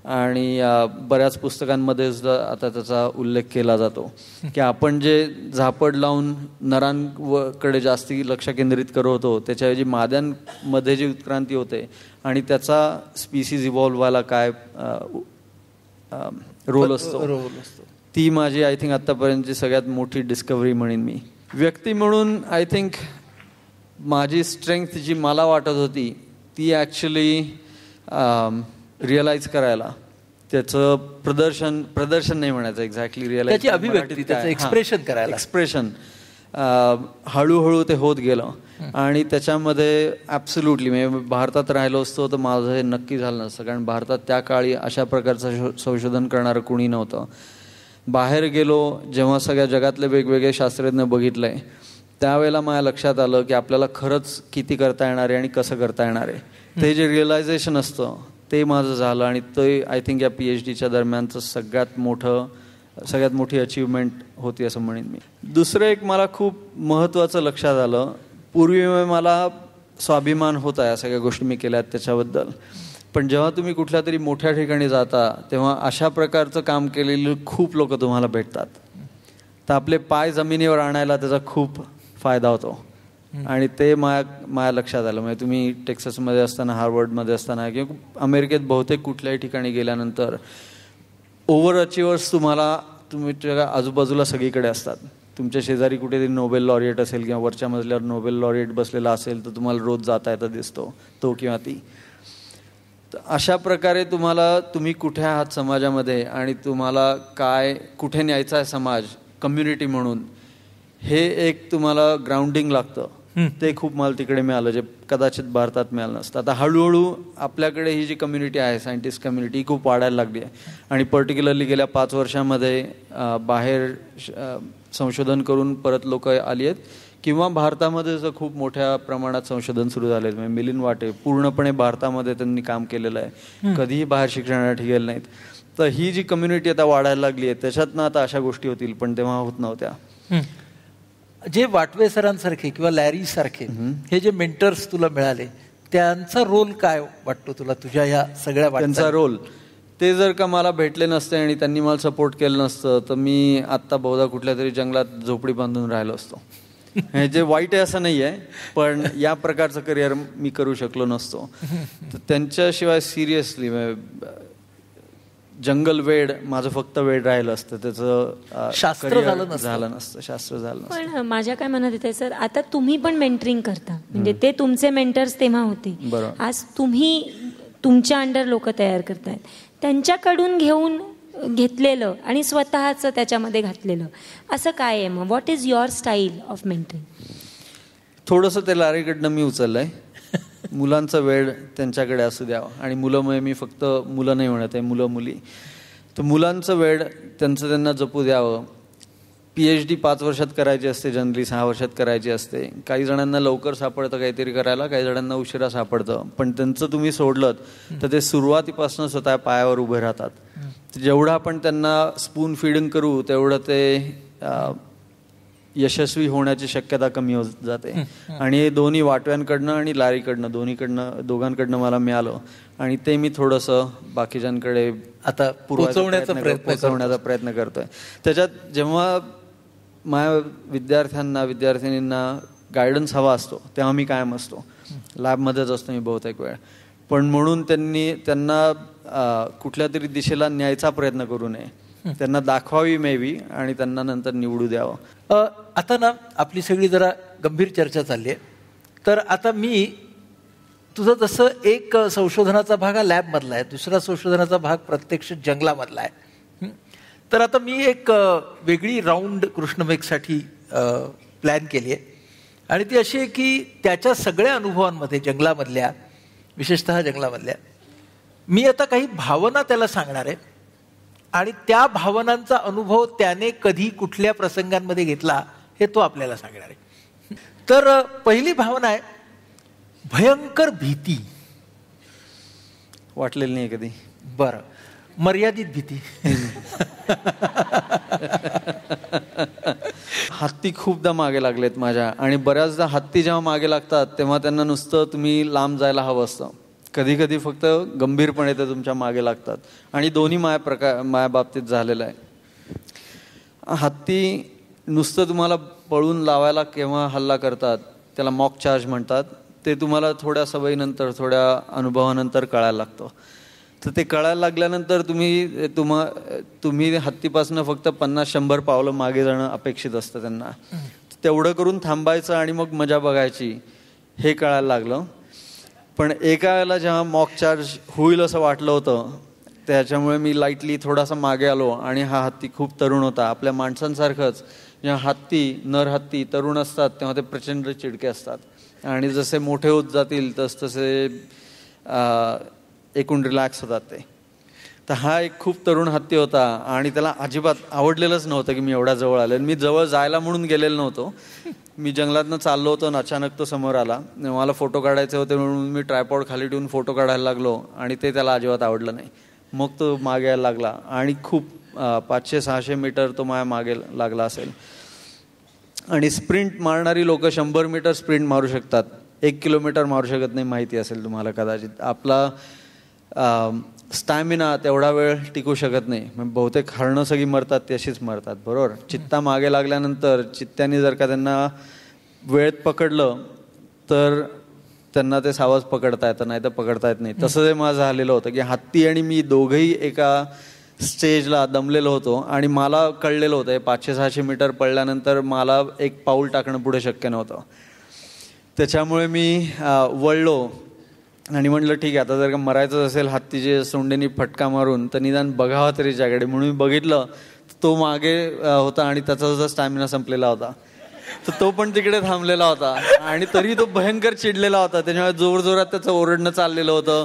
आणि बऱ्याच पुस्तकांमध्ये सुद्धा आता त्याचा उल्लेख केला जातो की आपण जे झापड लावून नरांकडे जास्ती लक्ष केंद्रित करत होतो त्याच्याऐवजी माद्यांमध्ये जी उत्क्रांती होते आणि त्याचा स्पीसीज इव्हॉल्व्ह व्हायला काय रोल असतो, ती माझी आय थिंक आत्तापर्यंतची सगळ्यात मोठी डिस्कव्हरी म्हणेन मी. व्यक्ती म्हणून आय थिंक माझी स्ट्रेंथ जी मला वाटत होती ती ॲक्च्युली रिअलाइज करायला, त्याचं प्रदर्शन नाही म्हणायचं, एक्झॅक्टली रिअलाइज, त्याची अभिव्यक्ती, त्याचं एक्सप्रेशन करायला, एक्सप्रेशन हळूहळू ते होत गेलं. आणि त्याच्यामध्ये ॲब्सोल्युटली म्हणजे भारतात राहिलो असतो तर माझं हे नक्की झालं नसतं, कारण भारतात त्या काळी अशा प्रकारचं संशोधन करणारं कुणी नव्हतं. बाहेर गेलो जेव्हा सगळ्या जगातले वेगवेगळे शास्त्रज्ञ बघितलंय त्यावेळेला माझ्या लक्षात आलं की आपल्याला खरंच किती करता येणार आहे आणि कसं करता येणार आहे. ते जे रिअलायझेशन असतं ते माझं झालं आणि ते आय थिंक या PhDच्या दरम्यानचं सगळ्यात मोठी अचीवमेंट होती असं म्हणेन मी. दुसरं एक मला खूप महत्त्वाचं लक्षात आलं, पूर्वी मला स्वाभिमान होता या सगळ्या गोष्टी मी केल्यात त्याच्याबद्दल, पण जेव्हा तुम्ही कुठल्या तरी मोठ्या ठिकाणी जाता तेव्हा अशा प्रकारचं काम केलेली खूप लोक तुम्हाला भेटतात, तर आपले पाय जमिनीवर आणायला त्याचा खूप फायदा होतो. आणि ते माझ्या लक्षात आलं. म्हणजे तुम्ही टेक्सासमध्ये असताना, हार्वर्डमध्ये असताना किंवा अमेरिकेत बहुतेक कुठल्याही ठिकाणी गेल्यानंतर ओव्हर अचिव्हर्स तुमच्या आजूबाजूला सगळीकडे असतात. तुमच्या शेजारी कुठेतरी नोबेल लॉरिएट असेल किंवा वरच्या मजल्यावर नोबेल लॉरिएट बसलेला असेल तर तुम्हाला रोज जाता येता दिसतो तो किंवा ती. तर अशा प्रकारे तुम्ही कुठे आहात समाजामध्ये आणि तुम्हाला कुठे न्यायचा आहे समाज, कम्युनिटी म्हणून, हे एक तुम्हाला ग्राउंडिंग लागतं. ते खूप मला तिकडे मिळालं जे कदाचित भारतात मिळालं नसतं. आता हळूहळू आपल्याकडे ही जी कम्युनिटी आहे, सायंटिस्ट कम्युनिटी, ही खूप वाढायला लागली आहे. आणि पर्टिक्युलरली गेल्या 5 वर्षामध्ये बाहेर संशोधन करून परत लोक आली आहेत किंवा भारतामध्ये खूप मोठ्या प्रमाणात संशोधन सुरू झाले. म्हणजे मिलिंद वाटे पूर्णपणे भारतामध्ये त्यांनी काम केलेलं आहे, कधीही बाहेर शिक्षणासाठी गेले नाहीत. तर ही जी कम्युनिटी आता वाढायला लागली आहे त्याच्यातनं आता अशा गोष्टी होतील, पण तेव्हा होत नव्हत्या. जे वाटवे सरांसारखे किंवा लॅरी सारखे हे जे मेंटर्स तुला मिळाले त्यांचा रोल काय वाटतो तुला तुझ्या या सगळ्या? त्यांचा रोल, ते जर का मला भेटले नसते आणि त्यांनी मला सपोर्ट केलं नसतं तर मी आत्ता बहुधा कुठल्या तरी जंगलात झोपडी बांधून राहिलो असतो. हे जे वाईट आहे असं नाही आहे, पण या प्रकारचं करिअर मी करू शकलो नसतो. तर त्यांच्याशिवाय सिरियसली जंगल वेड माझं फक्त वेड राहिलं असतं, त्याचं शास्त्र झालं नसतं, शास्त्र झालं नसतं. पण माझ्या काय मनात येते सर, आता तुम्ही पण मेंटरिंग करता, म्हणजे ते तुमचे मेंटर्स तेव्हा होते, आज तुम्ही तुमच्या अंडर लोक तयार करतायत, त्यांच्याकडून घेतलेलं आणि स्वतःचं त्याच्यामध्ये घातलेलं असं काय आहे मग? What is your style of mentoring? थोडंसं ते लारीकडनं मी उचललंय. मुलांचा वेळ त्यांच्याकडे असू द्यावं, आणि मुलं मी फक्त मुलं नाही म्हणत आहे, मुलं मुली. तर मुलांचं वेळ त्यांना जपू द्यावं. PhD 5 वर्षात करायची असते, जनरली 6 वर्षात करायची असते. काही जणांना लवकर सापडतं काहीतरी करायला, काही जणांना उशिरा सापडतं. पण त्यांचं तुम्ही सोडलं तर ते सुरुवातीपासून स्वतः पायावर उभे राहतात. जेवढं आपण त्यांना स्पून फीडिंग करू तेवढं ते यशस्वी होण्याची शक्यता कमी होत जाते. आणि हे दोन्ही वाटव्यांकडनं आणि लारीकडनं दोघांकडनं मला मिळालं. आणि ते मी थोडंसं बाकीच्यांकडे आता पोचवण्याचा प्रयत्न करतोय. त्याच्यात जेव्हा माझ्या विद्यार्थ्यांना गायडन्स हवा असतो तेव्हा मी कायम असतो, लॅबमध्येच असतो मी बहुतेक वेळ. पण म्हणून त्यांना कुठल्या तरी दिशेला न्यायचा प्रयत्न करू नये, त्यांना दाखवावी मेवी आणि त्यांना नंतर निवडू द्यावं. आता ना आपली सगळी जरा गंभीर चर्चा चालली आहे, तर आता मी तुझं जसं एक संशोधनाचा भाग हा लॅबमधला आहे, दुसरा संशोधनाचा भाग प्रत्यक्ष जंगलामधला आहे. तर आता मी एक वेगळी राऊंड कृष्णमेघसाठी प्लॅन केली आहे. आणि ती अशी आहे की त्याच्या सगळ्या अनुभवांमध्ये विशेषतः जंगलामधल्या मी आता काही भावना त्याला सांगणार आहे. आणि त्या भावनांचा अनुभव त्याने कधी कुठल्या प्रसंगांमध्ये घेतला हे तो आपल्याला सांगणार आहे. तर पहिली भावना आहे भयंकर भीती. वाटलेली नाही कधी? बरं, मर्यादित भीती. हत्ती खूपदा मागे लागलेत माझ्या. आणि बऱ्याचदा हत्ती जेव्हा मागे लागतात तेव्हा त्यांना नुसतं तुम्ही लांब जायला हवं असतं. कधी कधी फक्त गंभीरपणे ते तुमच्या मागे लागतात. आणि दोन्ही माझ्या बाबतीत झालेलं आहे. हत्ती नुसतं तुम्हाला पळून लावायला केव्हा हल्ला करतात त्याला मॉक चार्ज म्हणतात. ते तुम्हाला थोड्या सवयीनंतर, थोड्या अनुभवानंतर कळायला लागतं. तर ते कळायला लागल्यानंतर तुम्ही हत्तीपासून फक्त 50-100 पावलं मागे जाणं अपेक्षित असतं त्यांना. तेवढं करून थांबायचं आणि मग मजा बघायची हे कळायला लागलं. पण एका वेळेला जेव्हा मॉक चार्ज होईल असं वाटलं होतं त्याच्यामुळे मी लाईटली थोडासा मागे आलो. आणि हा हत्ती खूप तरुण होता, आपल्या माणसांसारखंच. जेव्हा नर हत्ती तरुण असतात तेव्हा ते प्रचंड चिडके असतात. आणि जसे मोठे होत जातील तसतसे एकूण रिलॅक्स होतात ते. तर हा एक खूप तरुण हत्ती होता आणि त्याला अजिबात आवडलेलंच नव्हतं की मी एवढ्या जवळ आलो. मी जवळ जायला म्हणून गेलेलो नव्हतो. मी जंगलातनं चाललो होतो आणि अचानक तो समोर आला. मला फोटो काढायचे होते म्हणून मी ट्रायपॉड खाली ठेवून फोटो काढायला लागलो आणि ते त्याला अजिबात आवडलं नाही. मग तो मागे यायला लागला आणि खूप 500-600 मीटर तो माझ्या मागे लागला असेल. आणि स्प्रिंट मारणारी लोक 100 मीटर स्प्रिंट मारू शकतात, 1 किलोमीटर मारू शकत नाही. माहिती असेल तुम्हाला कदाचित. आपला स्टॅमिना तेवढा वेळ टिकू शकत नाही. बहुतेक हरणं सगळी मरतात ती अशीच मरतात, बरोबर. चित्ता मागे लागल्यानंतर चित्त्याने जर का त्यांना वेळेत पकडलं तर त्यांना ते सावज पकडता येतं, नाही तर पकडता येत नाही. तसं जे माझं झालेलं होतं की हत्ती आणि मी दोघंही एका स्टेजला दमलेलो होतो. आणि मला कळलेलं होतं 500-600 मीटर पडल्यानंतर मला एक पाऊल टाकणं पुढे शक्य नव्हतं. त्याच्यामुळे मी वळलो आणि म्हटलं ठीक आहे, आता जर का मरायचं असेल हत्तीचे सोंडेनी फटका मारून तर निदान बघावा तरी त्याच्याकडे. म्हणून मी बघितलं तो मागे होता आणि त्याचा सुद्धा स्टॅमिना संपलेला होता. तर तो पण तिकडे थांबलेला होता आणि तरी तो भयंकर चिडलेला होता. त्याच्यामुळे जोरजोरात त्याचं ओरडणं चाललेलं होतं.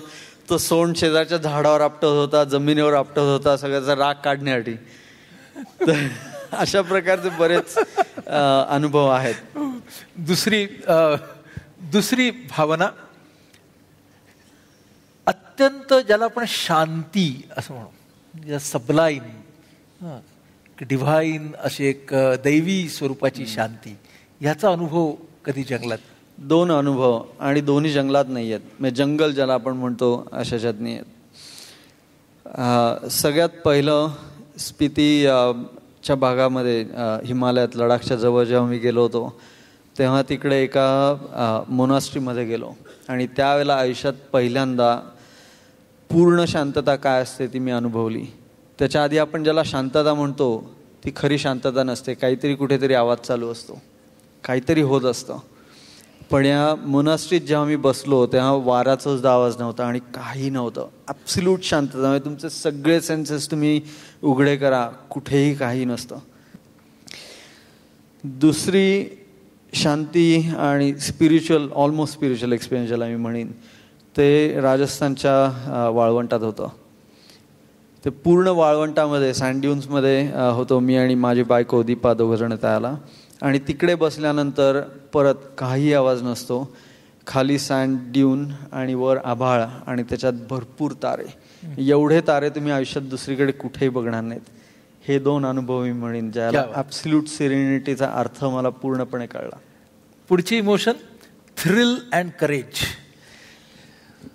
तो सोंड शेजारच्या झाडावर आपटत होता, जमिनीवर आपटत होता, सगळ्याचा राग काढण्यासाठी. तर अशा प्रकारचे बरेच अनुभव आहेत. दुसरी भावना अत्यंत ज्याला आपण शांती असं म्हणू, सबलाईन, डिव्हाइन अशी एक दैवी स्वरूपाची शांती, ह्याचा अनुभव कधी जंगलात? 2 अनुभव आणि दोन्ही जंगलात नाही आहेत. म्हणजे जंगल ज्याला आपण म्हणतो अशाच्यात नाही आहेत. सगळ्यात पहिलं स्पितीच्या भागामध्ये हिमालयात लडाखच्या जवळ जेव्हा मी गेलो होतो तेव्हा तिकडे एका मोनास्ट्रीमध्ये गेलो. आणि त्यावेळेला आयुष्यात पहिल्यांदा पूर्ण शांतता काय असते ती मी अनुभवली. त्याच्या आधी आपण ज्याला शांतता म्हणतो ती खरी शांतता नसते. काहीतरी कुठेतरी आवाज चालू असतो, काहीतरी होत असतं. पण या मोनास्ट्रीत जेव्हा मी बसलो तेव्हा वाऱ्याचा सुद्धा आवाज नव्हता आणि काही नव्हतं. ॲब्सल्यूट शांतता. म्हणजे तुमचे सगळे सेन्सेस तुम्ही उघडे करा, कुठेही काही नसतं. दुसरी शांती आणि ऑलमोस्ट स्पिरिच्युअल एक्सपिरियन्स ज्याला मी म्हणेन ते राजस्थानच्या वाळवंटात होतं. ते पूर्ण वाळवंटामध्ये सँड ड्यून्समध्ये होतो मी आणि माझी बायको दीपा, दोघंजण त्याला. आणि तिकडे बसल्यानंतर परत काही आवाज नसतो, खाली सँड ड्यून आणि वर आभाळ आणि त्याच्यात भरपूर तारे. एवढे तारे तुम्ही आयुष्यात दुसरीकडे कुठेही बघणार नाहीत. हे 2 अनुभव मी म्हणेन ज्याला ॲब्सल्यूट सिरेनिटीचा अर्थ मला पूर्णपणे कळला. पुढची emotion thrill and courage.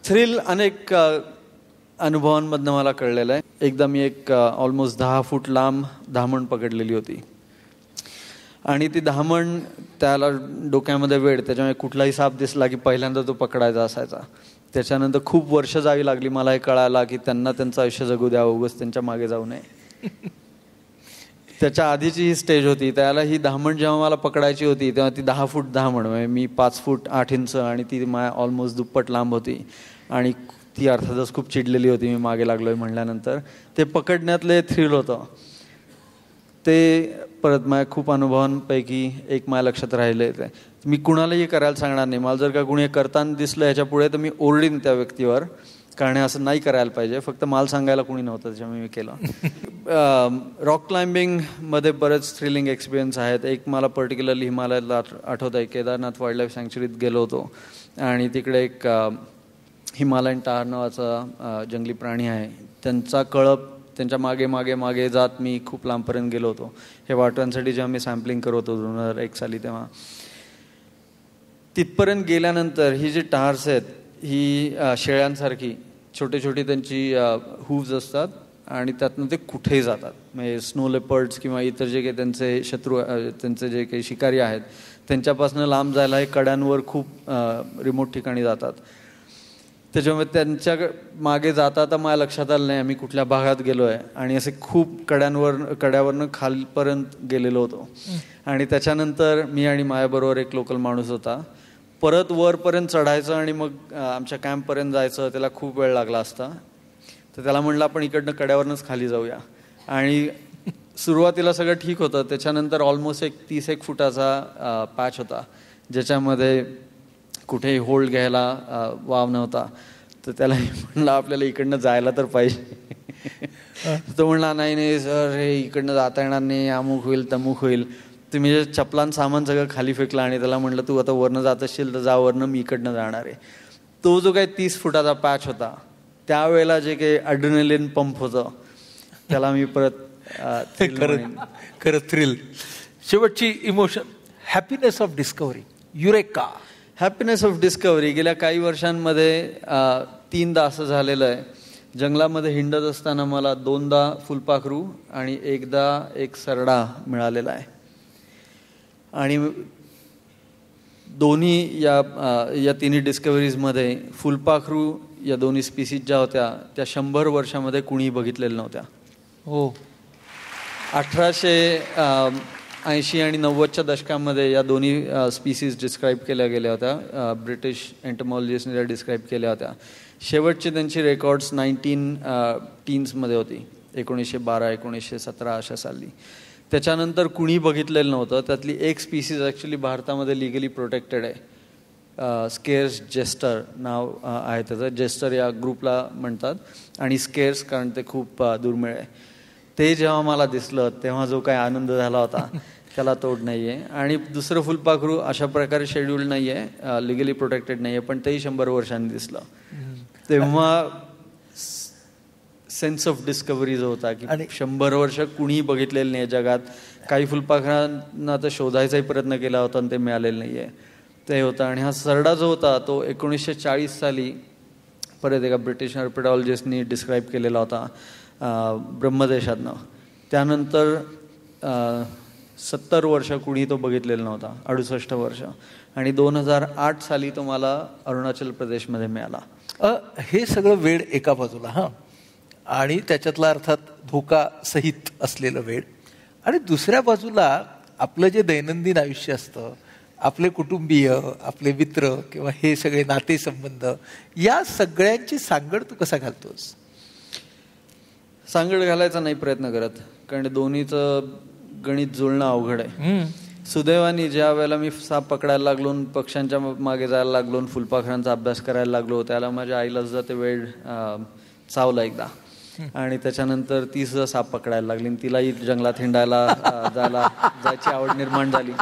Thrill अनेक अनुभवांमधनं मला कळलेलं आहे. एकदा मी एक ऑलमोस्ट 10 फूट लांब धामण पकडलेली होती आणि ती धामण त्याला डोक्यामध्ये वेड, त्याच्यामुळे कुठलाही साप दिसला की पहिल्यांदा तो पकडायचा असायचा. त्याच्यानंतर खूप वर्ष जावी लागली मला हे कळायला की त्यांना त्यांचं आयुष्य जगू द्या, उगाच त्यांच्या मागे जाऊ नये. त्याच्या आधीची ही स्टेज होती, त्याला ही धामण जेव्हा मला पकडायची होती तेव्हा ती 10 फूट धामण, म्हणजे मी 5 फूट 8 इंच आणि ती माझ्या ऑलमोस्ट दुप्पट लांब होती आणि ती अर्थातच खूप चिडलेली होती मी मागे लागलोय म्हणल्यानंतर. ते पकडण्यातले थ्रिल होतं ते परत माझ्या खूप अनुभवांपैकी एक माझ्या लक्षात राहिले. ते मी कुणालाही करायला सांगणार नाही. मला जर का कुणी करताना दिसलं ह्याच्या पुढे तर मी ओरडीन त्या व्यक्तीवर, कारण असं नाही करायला पाहिजे. फक्त मला सांगायला कुणी नव्हतं, त्याच्यामुळे मी केलं. रॉक क्लाइम्बिंगमध्ये बरेच थ्रिलिंग एक्सपिरियन्स आहेत. एक मला पर्टिक्युलरली हिमालयातला आठवत आहे, केदारनाथ वाईल्ड लाईफ सँक्च्युरीत गेलो होतो आणि तिकडे एक हिमालयन टार नावाचा जंगली प्राणी आहे, त्यांचा कळप, त्यांच्या मागे मागे मागे जात मी खूप लांबपर्यंत गेलो होतो. हे वाटवांसाठी जेव्हा मी सॅम्पलिंग करत होतो 2001 साली, तेव्हा तिथपर्यंत गेल्यानंतर ही जी टार्स आहेत ही शेळ्यांसारखी छोटे छोटे त्यांची हूव्ज असतात आणि त्यातनं ते कुठेही जातात. म्हणजे स्नो लेपर्ड्स किंवा इतर जे काही त्यांचे शत्रू, त्यांचे जे काही शिकारी आहेत त्यांच्यापासून लांब जायला हे कड्यांवर खूप रिमोट ठिकाणी जातात. त्याच्यामुळे त्यांच्या मागे जाता तर माझ्या लक्षात आलं नाही आम्ही कुठल्या भागात गेलो आहे आणि असे खूप कड्यावरनं खालपर्यंत गेलेलो होतो. आणि त्याच्यानंतर मी आणि माझ्याबरोबर एक लोकल माणूस होता. परत वरपर्यंत चढायचं आणि मग आमच्या कॅम्पपर्यंत जायचं, त्याला खूप वेळ लागला असता. तर त्याला म्हणलं आपण इकडनं कड्यावरनंच खाली जाऊया. आणि सुरुवातीला सगळं ठीक होतं. त्याच्यानंतर ऑलमोस्ट एक 30 फुटाचा पॅच होता ज्याच्यामध्ये कुठेही होल्ड घ्यायला वाव नव्हता. तर त्याला म्हणलं आपल्याला इकडनं जायला तर पाहिजे. तो म्हणला नाही नाही सर, हे इकडनं जाता येणार नाही, अमुक होईल तमुक होईल. तुम्ही जे चपलान सामान सगळं खाली फेकलं आणि त्याला म्हटलं तू आता वरनं जात असशील तर जा वरनं, मी इकडनं जाणार आहे. तो जो काही 30 फुटाचा पॅच होता त्यावेळेला जे काही ॲड्रेनलिन पंप होतं त्याला मी परत खरं थ्रिल. शेवटची emotion happiness of discovery, eureka. Happiness of discovery. गेल्या काही वर्षांमध्ये 3दा असं झालेलं आहे. जंगलामध्ये हिंडत असताना मला 2दा फुलपाखरू आणि एकदा एक सरडा मिळालेला आहे. आणि दोन्ही या तिन्ही डिस्कव्हरीजमध्ये फुलपाखरू या दोन्ही स्पीसीज ज्या होत्या त्या 100 वर्षामध्ये कुणीही बघितलेल्या नव्हत्या. हो. 1880 आणि 90च्या दशकामध्ये या दोन्ही स्पीसीज डिस्क्राईब केल्या गेल्या होत्या. ब्रिटिश एंटमॉलॉजिस्टने त्या डिस्क्राईब केल्या होत्या. शेवटची त्यांची रेकॉर्ड्स 1910मध्ये होती, 1912 1917 अशा साली. त्याच्यानंतर कुणी बघितलेलं नव्हतं. त्यातली एक स्पीसीज ॲक्च्युली भारतामध्ये लिगली प्रोटेक्टेड आहे. स्केअर्स जेस्टर नाव आहे त्याचं. जेस्टर या ग्रुपला म्हणतात आणि स्केअर्स कारण ते खूप दुर्मिळ आहे. ते जेव्हा मला दिसलं तेव्हा जो काही आनंद झाला होता त्याला तोड नाही आहे. आणि दुसरं फुलपाखरू अशा प्रकारे शेड्यूल्ड नाही आहे, लिगली प्रोटेक्टेड नाही आहे, पण तेही 100 वर्षांनी दिसलं. तेव्हा सेन्स ऑफ डिस्कव्हरी जो होता की 100 वर्ष कुणीही बघितलेलं नाही जगात. काही फुलपाखरांना तर शोधायचाही प्रयत्न केला होता आणि ते मिळालेलं नाही आहे, ते होतं. आणि हा सरडा जो होता तो 1940 साली परत एका ब्रिटिश हर्पेडॉलॉजिस्टनी डिस्क्राईब केलेला होता ब्रह्मदेशातनं. त्यानंतर 70 वर्ष कुणी तो बघितलेला नव्हता, 68 वर्ष. आणि 2008 साली तो मला अरुणाचल प्रदेशमध्ये मिळाला. हे सगळं वेळ एका बाजूला, हां, आणि त्याच्यातला अर्थात धोका सहित असलेलं वेळ. आणि दुसऱ्या बाजूला आपलं जे दैनंदिन आयुष्य असतं, आपले कुटुंबीय, आपले मित्र किंवा हे सगळे नातेसंबंध, या सगळ्यांची सांगड तू कसा घालतोस? सांगड घालायचा नाही प्रयत्न करत, कारण दोन्हीचं गणित जुळणं अवघड आहे. सुदैवाने ज्या वेळेला मी साप पकडायला लागलो, पक्ष्यांच्या मागे जायला लागलो, फुलपाखरांचा अभ्यास करायला लागलो, त्याला माझ्या आईला सुद्धा ते वेळ चावला एकदा. आणि त्याच्यानंतर ती सुद्धा साप पकडायला लागली आणि तिलाही जंगलात हिंडायला जायची आवड निर्माण झाली.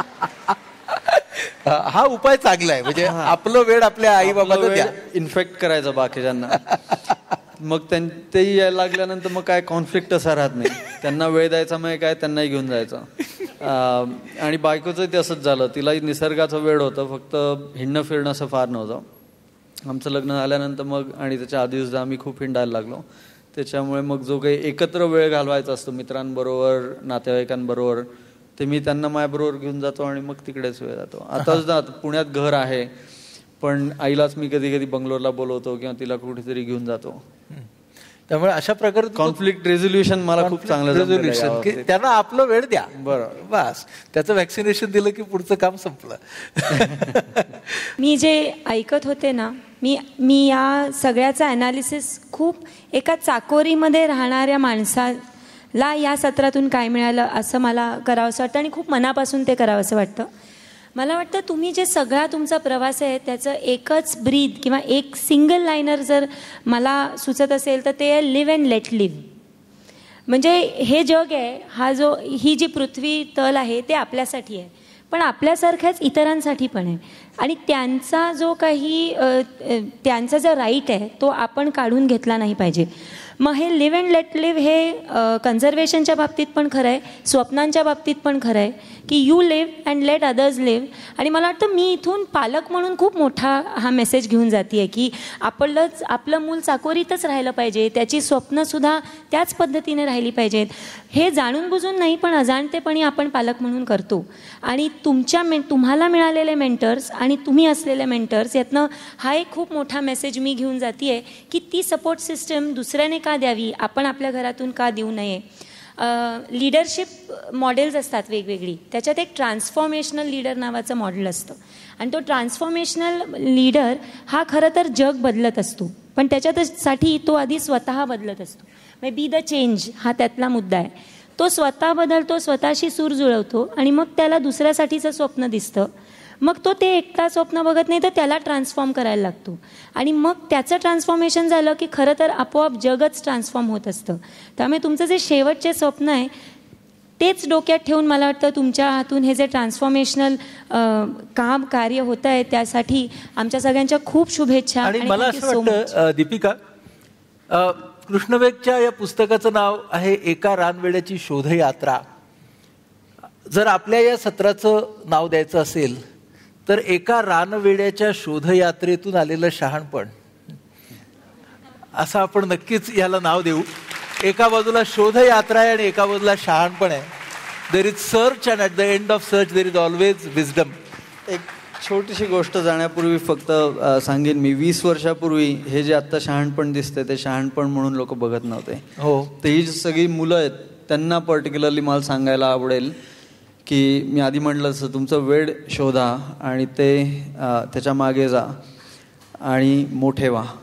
हा उपाय चांगला आहे, म्हणजे आपलं वेळ आपल्या आई बाबाला द्या, इन्फेक्ट करायचं बाकीच्यांना. मग तेही यायला लागल्यानंतर मग काय कॉन्फ्लिक्ट असा राहत नाही, त्यांना वेळ द्यायचा, मग काय त्यांनाही घेऊन जायचं. आणि बायकोचं ते असंच झालं, तिलाही निसर्गाचं वेळ होतं, फक्त हिंडणं फिरणं असं फार नव्हतं. आमचं लग्न झाल्यानंतर मग आणि त्याच्या आधी सुद्धा आम्ही खूप हिंडायला लागलो. त्याच्यामुळे मग जो काही एकत्र वेळ घालवायचा असतो मित्रांबरोबर, नातेवाईकांबरोबर, ते मी त्यांना माझ्याबरोबर घेऊन जातो आणि मग तिकडेच वेळ जातो. आता सुद्धा पुण्यात घर आहे, पण आईलाच मी कधी कधी बंगलोरला बोलवतो किंवा तिला कुठेतरी घेऊन जातो. त्यामुळे अशा प्रकारे कॉन्फ्लिक्ट रेझोल्युशन मला खूप चांगलं रेझोल्युशन, की त्यांना आपलं वेळ द्या, बरोबर, बस. त्याचं वॅक्सिनेशन दिलं की पुढचं काम संपलं. मी जे ऐकत होते ना, मी या सगळ्याचा ॲनालिसिस खूप एका चाकोरीमध्ये राहणाऱ्या माणसाला या सत्रातून काय मिळालं असं मला करावंसं वाटतं आणि खूप मनापासून ते करावंसं वाटतं. मला वाटतं तुम्ही जे सगळा तुमचा प्रवास आहे त्याचं एकच ब्रीद किंवा एक सिंगल लायनर जर मला सुचत असेल तर ते आहे लिव्ह अँड लेट लिव्ह. म्हणजे हे जग आहे, ही जी पृथ्वी तल आहे ते आपल्यासाठी आहे, पण आपल्यासारख्याच इतरांसाठी पण आहे. आणि त्यांचा जो काही त्यांचा जो राईट आहे तो आपण काढून घेतला नाही पाहिजे. मग हे लिव्ह अँड लेट लिव्ह हे कन्झर्वेशनच्या बाबतीत पण खरं आहे, स्वप्नांच्या बाबतीत पण खरं आहे, की you live and let others live. आणि मला वाटतं मी इथून पालक म्हणून खूप मोठा हा मेसेज घेऊन जाते आहे, की आपलं मूल चाकोरीतच राहिलं पाहिजे, त्याची स्वप्नंसुद्धा त्याच पद्धतीने राहिली पाहिजेत. हे जाणून बुजून नाही, पण अजाणतेपणी आपण पालक म्हणून करतो. आणि तुम्हाला मिळालेले मेंटर्स आणि तुम्ही असलेले मेंटर्स यातनं हा एक खूप मोठा मेसेज मी घेऊन जाते आहे, की ती सपोर्ट सिस्टम दुसऱ्याने का द्यावी, आपण आपल्या घरातून का देऊ नये. लीडरशिप मॉडेल्स असतात वेगवेगळी, त्याच्यात एक ट्रान्सफॉर्मेशनल लीडर नावाचं मॉडेल असतं. आणि तो ट्रान्सफॉर्मेशनल लीडर हा खरं तर जग बदलत असतो, पण त्याच्यासाठी तो आधी स्वतः बदलत असतो. म्हणजे बी द चेंज हा त्यातला मुद्दा आहे. तो स्वतः बदलतो, स्वतःशी सूर जुळवतो आणि मग त्याला दुसऱ्यासाठीचं स्वप्न दिसतं. मग तो ते एकटा स्वप्न बघत नाही तर त्याला ट्रान्सफॉर्म करायला लागतो. आणि मग त्याचं ट्रान्सफॉर्मेशन झालं की खरं तर आपोआप जगच ट्रान्सफॉर्म होत असतं. त्यामुळे तुमचं जे शेवटचे स्वप्न आहे तेच डोक्यात ठेवून मला वाटतं तुमच्या हातून हे जे ट्रान्सफॉर्मेशनल कार्य होतं आहे त्यासाठी आमच्या सगळ्यांच्या खूप शुभेच्छा. आणि मला असं वाटतं दीपिका, कृष्णवेगच्या या पुस्तकाचं नाव आहे एका रानवेड्याची शोधयात्रा. जर आपल्या या सत्राचं नाव द्यायचं असेल तर एका रानवेड्याच्या शोधयात्रेतून आलेलं शहाणपण असं आपण नक्कीच याला नाव देऊ. एका बाजूला शोधयात्रा आहे आणि एका बाजूला शहाणपण आहे. There is search and at the end of search there is always wisdom. एक छोटीशी गोष्ट जाण्यापूर्वी फक्त सांगेन मी, 20 वर्षापूर्वी हे जे आत्ता शहाणपण दिसतंय ते शहाणपण म्हणून लोक बघत नव्हते. हो, तर ही सगळी मुलं आहेत त्यांना पर्टिक्युलरली मला सांगायला आवडेल की मी आधी म्हटलं तसं तुमचं वेळ शोधा आणि ते त्याच्या मागे जा आणि मोठे व्हा.